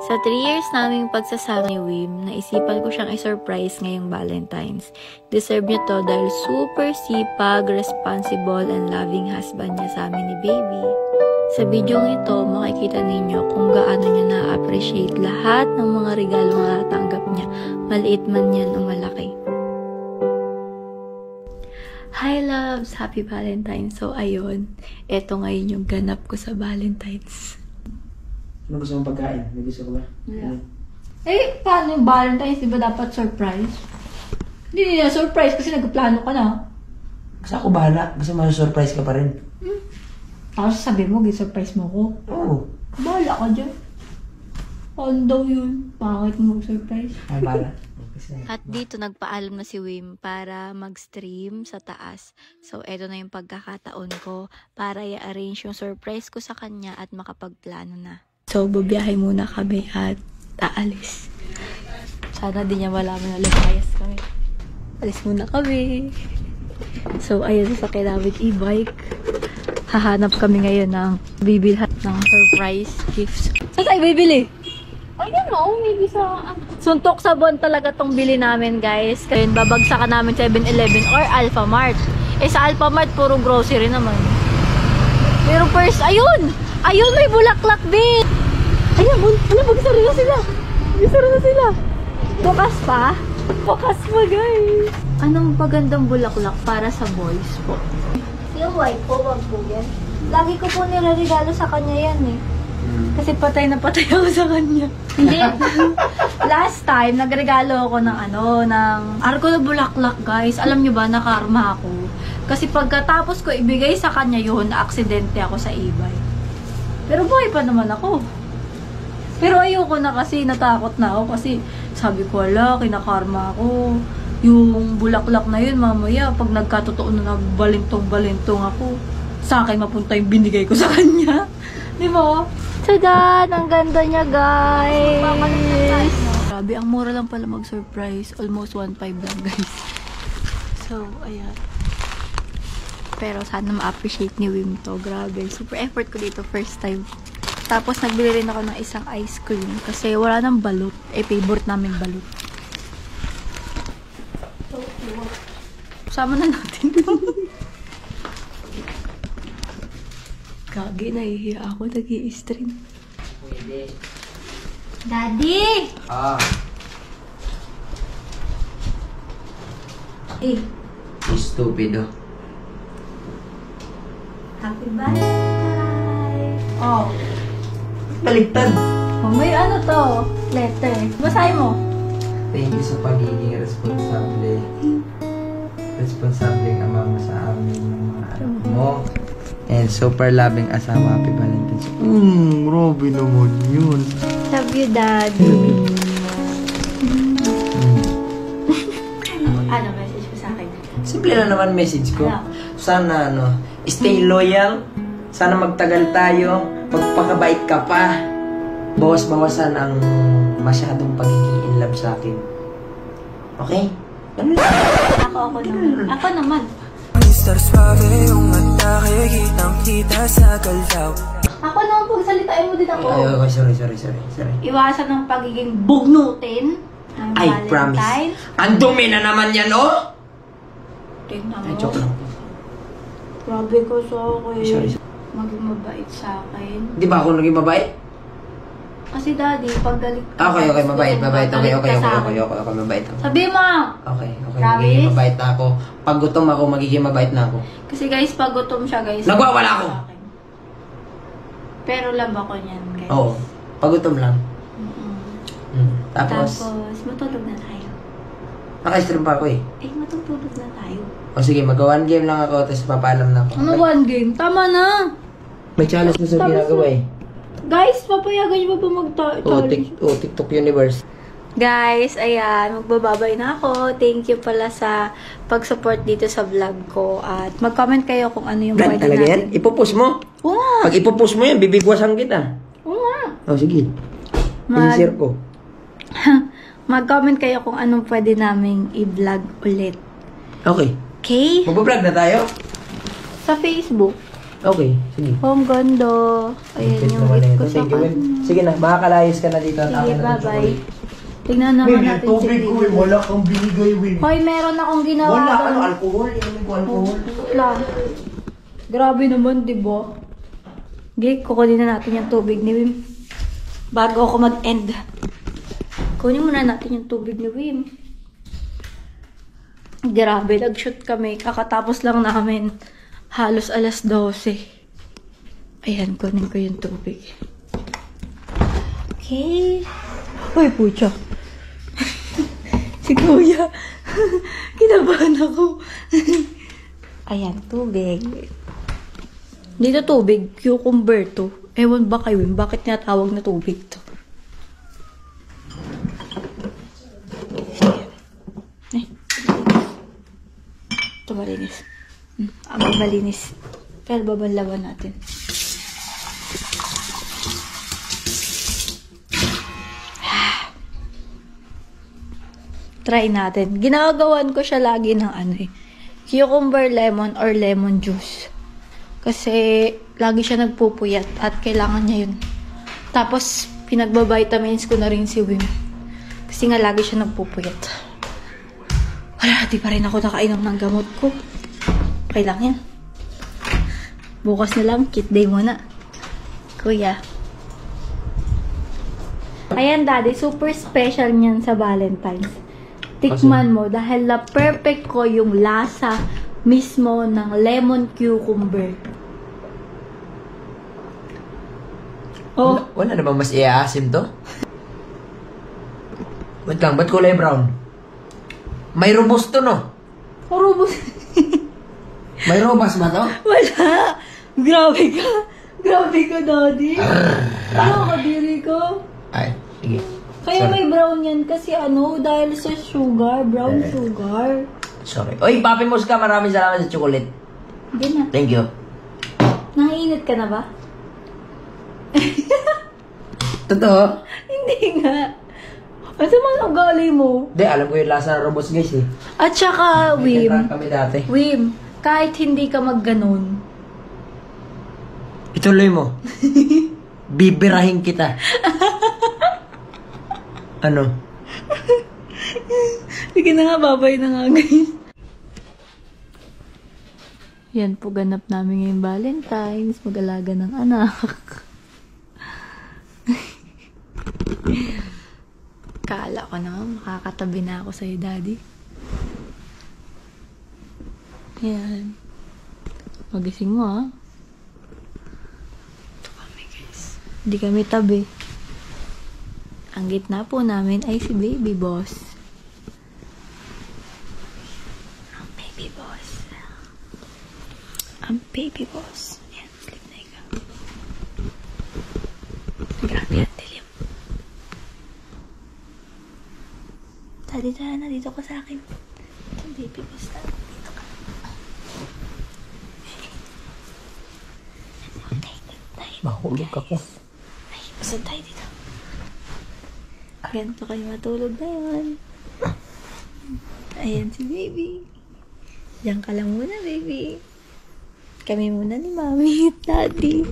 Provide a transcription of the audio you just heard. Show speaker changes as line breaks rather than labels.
Sa 3 years naming pagsasama ni Wim, naisipan ko siyang i-surprise ngayong Valentine's. Deserve niya to dahil super sipag, responsible, and loving husband niya sa amin ni baby. Sa video ito, makikita ninyo kung gaano niya na-appreciate lahat ng mga regalo na natanggap niya, maliit man yan o malaki. Hi loves! Happy Valentine's! So ayun, eto ngayon yung ganap ko sa Valentine's.
Ano gusto mong pagkain? May gusto ko ba?
Yeah. Eh, paano yung Valentine's? Di ba dapat surprise? Hindi na surprise kasi nagplano ka na.
Kasi ako bahala. Basta ma-surprise ka pa rin.
Tapos sabi mo, surprise mo ko.
Oo.
Bahala ka dyan. Paano daw yun? Bakit mo mag-surprise?
Ay, bahala.
At dito nagpaalam na si Wim para mag-stream sa taas. So, eto na yung pagkakataon ko para i-arrange yung surprise ko sa kanya at makapagplano na. So, bubiyahe muna kami at aalis. Sana di niya malaman na lumayas kami. Alis muna kami. So, ayun sa kinamit e-bike. Hahanap kami ngayon ng bibilhan ng surprise gifts. Saan tayo bibili? I don't know, maybe sa... Suntok sa buwan talaga tong bili namin, guys. Kaya babagsakan namin 7-Eleven or Alphamart. Eh, sa Alphamart, puro grocery naman. Pero first, ayun! Ayun, may bulaklak, babe! Ayun, magsara na sila! Magsara na sila! Bukas pa? Bukas pa, guys! Anong pagandang bulaklak para sa boys po? Yung white po, wag po yan. Lagi ko po nilaregalo sa kanya yan, eh. Kasi patay na patay ako sa kanya. Hindi. Last time, nagregalo ako ng arko na bulaklak, guys. Alam nyo ba, nakarma ako. Kasi pagkatapos ko ibigay sa kanya yun, aksidente ako sa e-bike. Pero buhay pa naman ako. Pero ayoko na kasi, natakot na ako. Kasi sabi ko, ala, kinakarma ako. Yung bulaklak na yun, mamaya, pag nagkatotoo na nagbalintong-balintong ako, sa akin mapunta yung binigay ko sa kanya. Di ba? Tada! Ang ganda niya, guys! Grabe, ang mura lang pala mag-surprise. Almost 1.5 lang, guys. So, ayan. Pero sana ma-appreciate ni Wim to. Grabe. Super effort ko dito first time. Tapos, nagbili rin ako ng isang ice cream. Kasi wala nang balut. Eh, favorite namin balut. So, sama na natin. Gagi, nahihiya ako. Nag-i-stream. Daddy!
Ah.
Eh.
Stupido.
Happy Valentine's! Oh.
Baligtad.
Oh, may ano to? Letter. Basahin mo.
Thank you sa pagiging responsable. Responsableng ama mo sa amin ng mga anak mo. And super loving asawa. Happy Valentine's. Grabe naman yun.
Love you, Daddy. Ano message mo sa akin?
Simple na naman message ko.
Ano?
Sana stay loyal. Sana magtagal tayo. Magpakabait ka pa. Bawas-bawasan ang masyadong pagiging in love sa akin. Okay? Ganun lang.
Ako naman. Ako naman.
Mr. Suave, yung atake, kitang-kita sa galaw.
Ako naman, pagsalitain mo din ako.
Ay, sorry.
Iwasan ng pagiging bugnutin.
I promise. Ang dumi na naman yan, oh!
Tingnan
Ay,
mo.
joke lang.
Grabe ko sa akin.
Sorry.
Maging mabait sa akin.
Di ba ako naging mabait?
Kasi daddy, pag galit ka.
Okay, mabait. Okay,
galit ka
mabait ako.
Sabi mo!
Okay,
Promise?
magiging mabait na ako. Pag gutom ako, magiging mabait na ako.
Kasi guys, pag gutom siya guys.
Nagwawala ako!
sa akin. Pero love ako niyan guys.
Oo, pag gutom lang. Tapos,
matulog na tayo.
naka-stream pa ako eh.
Eh, matutulog na tayo.
O sige, mag-1 game lang ako, tapos papaalam na ako.
Ano one game? Tama na!
May challenge na sa
Tapos
ginagawa eh.
Guys, papayagan niyo ba mag-challenge?
TikTok Universe.
Guys, ayan, magbababay na ako. Thank you pala sa pag-support dito sa vlog ko. At mag-comment kayo kung ano yung
Vlog
pwede
talaga yan?
natin.
Ipopost mo?
Oo nga.
Pag ipopost mo yan, bibigwasan kita.
Oo nga.
O sige. I-share ko.
Mag-comment kayo kung anong pwede naming i-vlog ulit.
Okay.
Okay?
Mag-vlog na tayo?
Sa Facebook.
Okay, sige.
Oh, ang ganda. Ayan
Cute
yung
naman
gift
ito.
ko sa
Thank you, Wim.
kanya.
Sige na, makakalayas ka na dito at
Sige,
akin na ng
bye-bye.
chocolate.
Tingnan naman
Wim,
natin
yung tubig ko, Wim. Wala kang binigay, Wim.
Hoy, meron akong ginawa.
Wala,
doon.
ano, alcohol? Inumin ko alcohol.
Wala. Grabe naman, di ba? Okay, kukunin na natin yung tubig ni Wim. Bago ako mag-end. Kunin muna natin yung tubig ni Wim. Grabe, nag-shoot kami. Kakatapos lang namin. Halos 12:00. Ayan, kunin ko yung tubig. Okay. Uy, pucha. Si Kuya. Kinabahan ako. Ayan, tubig. Dito tubig, cucumber to. Ewan ba kayo, bakit tinatawag na tubig to? Eh. Ito malinis. Ang malinis. Pero babalawan natin. Try natin. Ginagawan ko siya lagi ng cucumber lemon or lemon juice. Kasi lagi siya nagpupuyat at kailangan niya yun. Tapos pinagbabitamins ko na rin si Wim. Kasi nga lagi siya nagpupuyat. Wala, di pa rin ako nakainom ng gamot ko. Okay lang yan. Bukas na lang, cheat day muna. Kuya. Ayan, Daddy, super special niyan sa Valentine's. Tikman mo dahil na perfect ko yung lasa mismo ng lemon cucumber. Oh.
Wala naman mas iaasim to. Wait lang, ba't kulay brown? May robusto, no?
Rubos.
May robas ba to?
Wala. Grabe ka. Grabe ka, Daddy. Ano ka, diri ko?
Ay, sige.
Kaya
Sorry.
may brown yan kasi dahil sa sugar, brown sugar.
Sorry. Oy, Papi Muska, maraming salamat sa chocolate.
Hindi na.
Thank you.
Nangiinit ka na ba?
Totoo?
Hindi nga. Ano man ang gali mo?
Hindi, alam ko yung lasa ng robos, guys, eh.
At saka,
May
Wim,
tinrahan kami dati.
Wim, kahit hindi ka magganon,
Ituloy mo. Bibirahin kita. Ano?
sige na nga, babay na nga, guys. Yan po, ganap namin ngayong Valentine's. Mag-alaga ng anak. Kala ko naman, makakatabi na ako sa'yo, Daddy. Yan. Magising mo, ha? Ito kami, guys. Hindi kami tabi. Ang gitna po namin ay si Baby Boss. Ang Baby Boss. Ang Baby Boss. Yan, sleep na ikaw. Grabe ang dilim. Daddy, na, dito ka sa akin. Ito, Baby Boss na. Dito ka. Okay, good night.
Mahulog ako.
Ay, pasad tayo dito. Ganito kayo matulog na yun. Ayan si Baby. Diyan ka lang muna, Baby. Kami muna ni Mami at Daddy.